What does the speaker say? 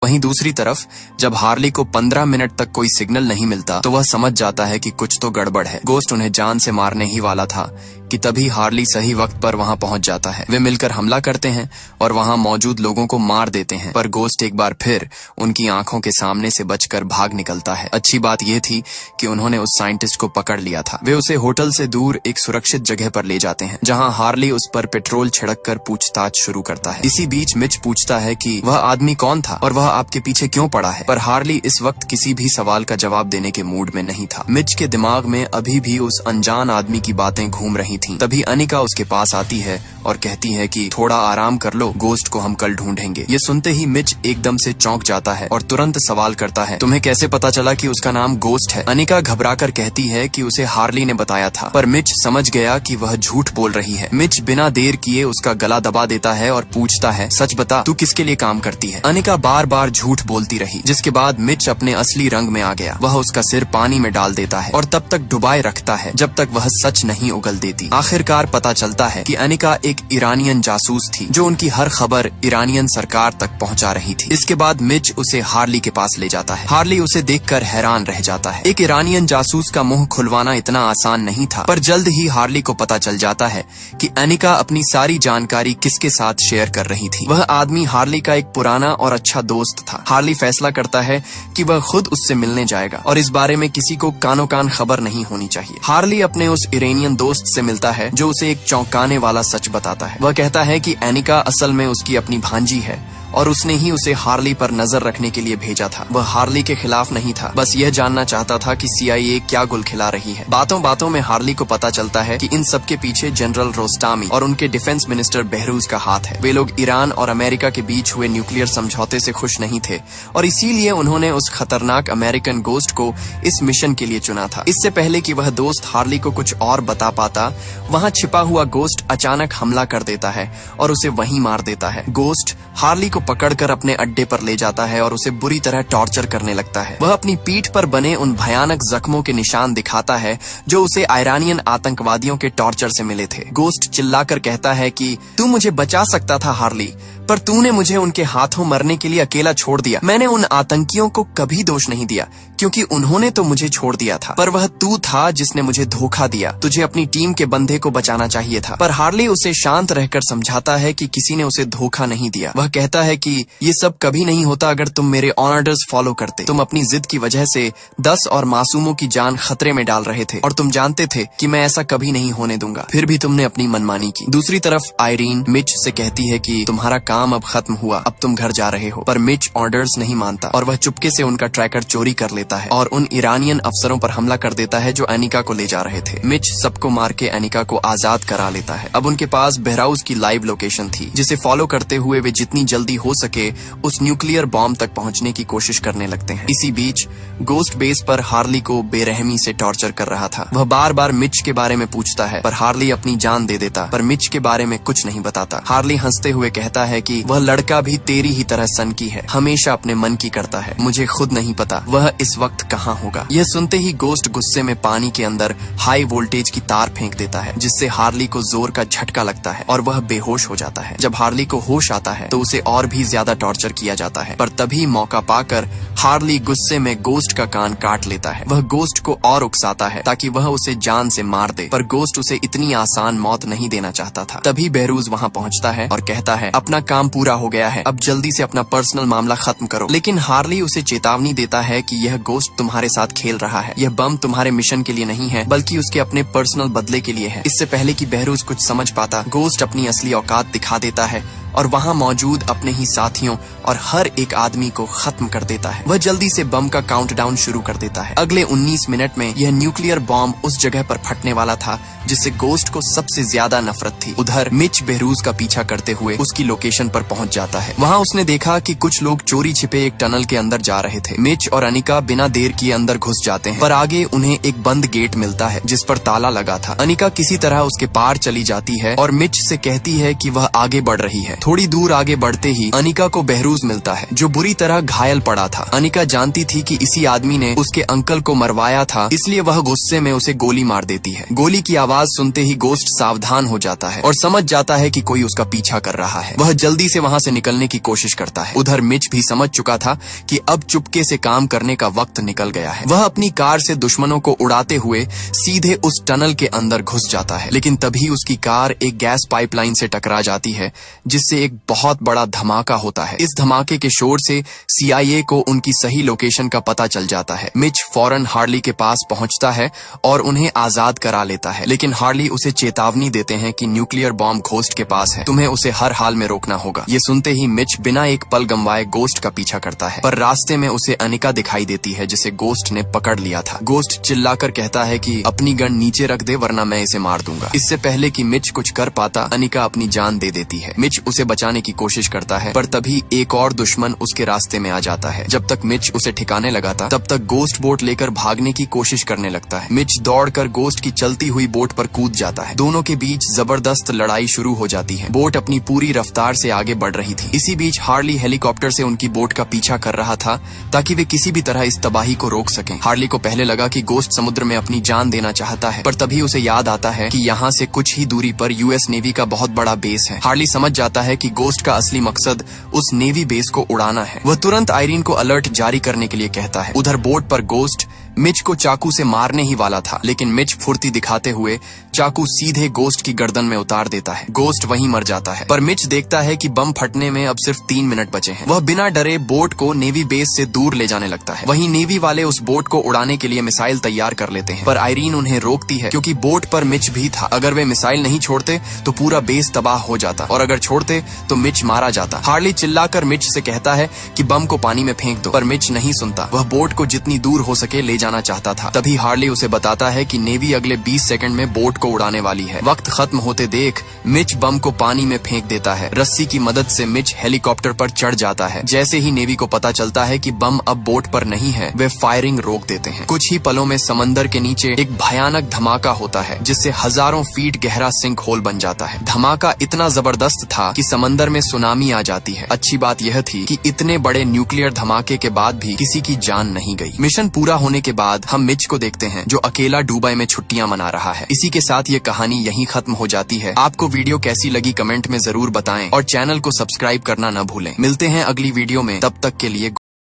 वहीं दूसरी तरफ जब हार्ली को 15 मिनट तक कोई सिग्नल नहीं मिलता तो वह समझ जाता है कि कुछ तो गड़बड़ है। गोस्ट उन्हें जान से मारने ही वाला था कि तभी हार्ली सही वक्त पर वहां पहुंच जाता है। वे मिलकर हमला करते हैं और वहां मौजूद लोगों को मार देते हैं, पर गोस्ट एक बार फिर उनकी आंखों के सामने से बचकर भाग निकलता है। अच्छी बात यह थी कि उन्होंने उस साइंटिस्ट को पकड़ लिया था। वे उसे होटल से दूर एक सुरक्षित जगह पर ले जाते हैं, जहां हार्ली उस पर पेट्रोल छिड़क कर पूछताछ शुरू करता है। इसी बीच मिच पूछता है कि वह आदमी कौन था और वह आपके पीछे क्यों पड़ा है, पर हार्ली इस वक्त किसी भी सवाल का जवाब देने के मूड में नहीं था। मिच के दिमाग में अभी भी उस अनजान आदमी की बातें घूम रही थीं। तभी अनिका उसके पास आती है और कहती है कि थोड़ा आराम कर लो, गोस्ट को हम कल ढूंढेंगे। ये सुनते ही मिच एकदम से चौंक जाता है और तुरंत सवाल करता है, तुम्हें कैसे पता चला कि उसका नाम गोस्ट है? अनिका घबराकर कहती है कि उसे हार्ली ने बताया था, पर मिच समझ गया कि वह झूठ बोल रही है। मिच बिना देर किए उसका गला दबा देता है और पूछता है, सच बता, तू किसके लिए काम करती है? अनिका बार बार झूठ बोलती रही, जिसके बाद मिच अपने असली रंग में आ गया। वह उसका सिर पानी में डाल देता है और तब तक डुबाए रखता है जब तक वह सच नहीं उगल देती। आखिरकार पता चलता है कि अनिका एक ईरानियन जासूस थी जो उनकी हर खबर ईरानियन सरकार तक पहुंचा रही थी। इसके बाद मिच उसे हार्ली के पास ले जाता है। हार्ली उसे देखकर हैरान रह जाता है। एक ईरानियन जासूस का मुंह खुलवाना इतना आसान नहीं था, पर जल्द ही हार्ली को पता चल जाता है कि अनिका अपनी सारी जानकारी किसके साथ शेयर कर रही थी। वह आदमी हार्ली का एक पुराना और अच्छा दोस्त था। हार्ली फैसला करता है कि वह खुद उससे मिलने जाएगा और इस बारे में किसी को कानो कान खबर नहीं होनी चाहिए। हार्ली अपने उस ईरानियन दोस्त से मिलता है जो उसे एक चौंकाने वाला सच बताता है। वह कहता है कि अनिका असल में उसकी अपनी भांजी है और उसने ही उसे हार्ली पर नजर रखने के लिए भेजा था। वह हार्ली के खिलाफ नहीं था, बस यह जानना चाहता था कि CIA क्या गुल खिला रही है। बातों बातों में हार्ली को पता चलता है कि इन सब के पीछे जनरल रोस्टामी और उनके डिफेंस मिनिस्टर बहरूज का हाथ है। वे लोग ईरान और अमेरिका के बीच हुए न्यूक्लियर समझौते से खुश नहीं थे और इसीलिए उन्होंने उस खतरनाक अमेरिकन गोस्ट को इस मिशन के लिए चुना था। इससे पहले कि वह दोस्त हार्ली को कुछ और बता पाता, वहाँ छिपा हुआ गोस्ट अचानक हमला कर देता है और उसे वहीं मार देता है। गोस्ट हार्ली को पकड़कर अपने अड्डे पर ले जाता है और उसे बुरी तरह टॉर्चर करने लगता है। वह अपनी पीठ पर बने उन भयानक जख्मों के निशान दिखाता है जो उसे ईरानियन आतंकवादियों के टॉर्चर से मिले थे। गोस्ट चिल्लाकर कहता है कि तू मुझे बचा सकता था हार्ली, पर तूने मुझे उनके हाथों मरने के लिए अकेला छोड़ दिया। मैंने उन आतंकियों को कभी दोष नहीं दिया क्योंकि उन्होंने तो मुझे छोड़ दिया था, पर वह तू था जिसने मुझे धोखा दिया। तुझे अपनी टीम के बंदे को बचाना चाहिए था। पर हार्ली उसे शांत रहकर समझाता है कि किसी ने उसे धोखा नहीं दिया। वह कहता है कि ये सब कभी नहीं होता अगर तुम मेरे ऑर्डर्स फॉलो करते। तुम अपनी जिद की वजह से 10 और मासूमों की जान खतरे में डाल रहे थे और तुम जानते थे कि मैं ऐसा कभी नहीं होने दूंगा, फिर भी तुमने अपनी मनमानी की। दूसरी तरफ आयरीन मिच से कहती है कि तुम्हारा काम अब खत्म हुआ, अब तुम घर जा रहे हो। पर मिच ऑर्डर्स नहीं मानता और वह चुपके से उनका ट्रैकर चोरी कर लेता है और उन ईरानियन अफसरों पर हमला कर देता है जो अनिका को ले जा रहे थे। मिच सबको मार के अनिका को आजाद करा लेता है। अब उनके पास बहराउज की लाइव लोकेशन थी, जिसे फॉलो करते हुए वे जितनी जल्दी हो सके उस न्यूक्लियर बॉम्ब तक पहुंचने की कोशिश करने लगते हैं। इसी बीच गोस्ट बेस पर हार्ली को बेरहमी से टॉर्चर कर रहा था। वह बार बार मिच के बारे में पूछता है, पर हार्ली अपनी जान दे देता, पर मिच के बारे में कुछ नहीं बताता। हार्ली हंसते हुए कहता है कि वह लड़का भी तेरी ही तरह सनकी है, हमेशा अपने मन की करता है। मुझे खुद नहीं पता वह इस वक्त कहाँ होगा। यह सुनते ही गोस्ट गुस्से में पानी के अंदर हाई वोल्टेज की तार फेंक देता है, जिससे हार्ली को जोर का झटका लगता है और वह बेहोश हो जाता है। जब हार्ली को होश आता है तो उसे और भी ज्यादा टॉर्चर किया जाता है, पर तभी मौका पाकर हार्ली गुस्से में गोस्ट का कान काट लेता है। वह गोस्ट को और उकसाता है ताकि वह उसे जान से मार दे, पर गोस्ट उसे इतनी आसान मौत नहीं देना चाहता था। तभी बहरूज वहाँ पहुँचता है और कहता है, अपना काम पूरा हो गया है, अब जल्दी से अपना पर्सनल मामला खत्म करो। लेकिन हार्ली उसे चेतावनी देता है कि यह गोस्ट तुम्हारे साथ खेल रहा है। यह बम तुम्हारे मिशन के लिए नहीं है, बल्कि उसके अपने पर्सनल बदले के लिए है। इससे पहले कि बहरूज कुछ समझ पाता, गोस्ट अपनी असली औकात दिखा देता है और वहाँ मौजूद अपने ही साथियों और हर एक आदमी को खत्म कर देता है। वह जल्दी से बम का काउंटडाउन शुरू कर देता है। अगले 19 मिनट में यह न्यूक्लियर बॉम्ब उस जगह पर फटने वाला था जिससे गोस्ट को सबसे ज्यादा नफरत थी। उधर मिच बहरूज का पीछा करते हुए उसकी लोकेशन पर पहुंच जाता है। वहाँ उसने देखा कि कुछ लोग चोरी छिपे एक टनल के अंदर जा रहे थे। मिच और अनिका बिना देर किए अंदर घुस जाते हैं, पर आगे उन्हें एक बंद गेट मिलता है जिस पर ताला लगा था। अनिका किसी तरह उसके पार चली जाती है और मिच से कहती है कि वह आगे बढ़ रही है। थोड़ी दूर आगे बढ़ते ही अनिका को बहरूज मिलता है, जो बुरी तरह घायल पड़ा था। अनिका जानती थी कि इसी आदमी ने उसके अंकल को मरवाया था, इसलिए वह गुस्से में उसे गोली मार देती है। गोली की आवाज सुनते ही गोस्ट सावधान हो जाता है और समझ जाता है कि कोई उसका पीछा कर रहा है। वह जल्दी से वहां से निकलने की कोशिश करता है। उधर मिच भी समझ चुका था कि अब चुपके से काम करने का वक्त निकल गया है। वह अपनी कार से दुश्मनों को उड़ाते हुए सीधे उस टनल के अंदर घुस जाता है, लेकिन तभी उसकी कार एक गैस पाइपलाइन से टकरा जाती है, जिससे एक बहुत बड़ा धमाका होता है। इस धमाके के शोर से CIA को उनकी सही लोकेशन का पता चल जाता है। मिच फौरन हार्ली के पास पहुंचता है और उन्हें आजाद करा लेता है, लेकिन हार्ली उसे चेतावनी देते हैं कि न्यूक्लियर बॉम्ब घोस्ट के पास है, तुम्हें उसे हर हाल में रोकना होगा। ये सुनते ही मिच बिना एक पल गंवाए गोस्ट का पीछा करता है, पर रास्ते में उसे अनिका दिखाई देती है, जिसे गोस्ट ने पकड़ लिया था। गोस्ट चिल्लाकर कहता है कि अपनी गन नीचे रख दे वरना मैं इसे मार दूंगा। इससे पहले कि मिच कुछ कर पाता, अनिका अपनी जान दे देती है। मिच उसे बचाने की कोशिश करता है, पर तभी एक और दुश्मन उसके रास्ते में आ जाता है। जब तक मिच उसे ठिकाने लगा था, तब तक गोस्ट बोट लेकर भागने की कोशिश करने लगता है। मिच दौड़कर गोस्ट की चलती हुई बोट पर कूद जाता है। दोनों के बीच जबरदस्त लड़ाई शुरू हो जाती है। बोट अपनी पूरी रफ्तार से आगे बढ़ रही थी। इसी बीच हार्ली हेलीकॉप्टर से उनकी बोट का पीछा कर रहा था, ताकि वे किसी भी तरह इस तबाही को रोक सकें। हार्ली को पहले लगा कि गोस्ट समुद्र में अपनी जान देना चाहता है, पर तभी उसे याद आता है कि यहाँ से कुछ ही दूरी पर US नेवी का बहुत बड़ा बेस है। हार्ली समझ जाता है कि गोस्ट का असली मकसद उस नेवी बेस को उड़ाना है। वह तुरंत आयरीन को अलर्ट जारी करने के लिए कहता है। उधर बोट पर गोस्ट मिच को चाकू से मारने ही वाला था, लेकिन मिच फुर्ती दिखाते हुए चाकू सीधे गोस्ट की गर्दन में उतार देता है। गोस्ट वहीं मर जाता है, पर मिच देखता है कि बम फटने में अब सिर्फ 3 मिनट बचे हैं। वह बिना डरे बोट को नेवी बेस से दूर ले जाने लगता है। वहीं नेवी वाले उस बोट को उड़ाने के लिए मिसाइल तैयार कर लेते हैं, पर आयरीन उन्हें रोकती है, क्योंकि बोट पर मिच भी था। अगर वे मिसाइल नहीं छोड़ते तो पूरा बेस तबाह हो जाता, और अगर छोड़ते तो मिच मारा जाता। हार्ली चिल्लाकर मिच से कहता है कि बम को पानी में फेंक दो, पर मिच नहीं सुनता। वह बोट को जितनी दूर हो सके ले जाना चाहता था। तभी हार्ली उसे बताता है कि नेवी अगले 20 सेकंड में बोट को उड़ाने वाली है। वक्त खत्म होते देख मिच बम को पानी में फेंक देता है। रस्सी की मदद से मिच हेलीकॉप्टर पर चढ़ जाता है। जैसे ही नेवी को पता चलता है कि बम अब बोट पर नहीं है, वे फायरिंग रोक देते हैं। कुछ ही पलों में समंदर के नीचे एक भयानक धमाका होता है, जिससे हजारों फीट गहरा सिंक होल बन जाता है। धमाका इतना जबरदस्त था कि समंदर में सुनामी आ जाती है। अच्छी बात यह थी कि इतने बड़े न्यूक्लियर धमाके के बाद भी किसी की जान नहीं गई। मिशन पूरा होने के बाद हम मिच को देखते हैं, जो अकेला दुबई में छुट्टियां मना रहा है। इसी के साथ ये कहानी यहीं खत्म हो जाती है। आपको वीडियो कैसी लगी कमेंट में जरूर बताएं और चैनल को सब्सक्राइब करना न भूलें। मिलते हैं अगली वीडियो में, तब तक के लिए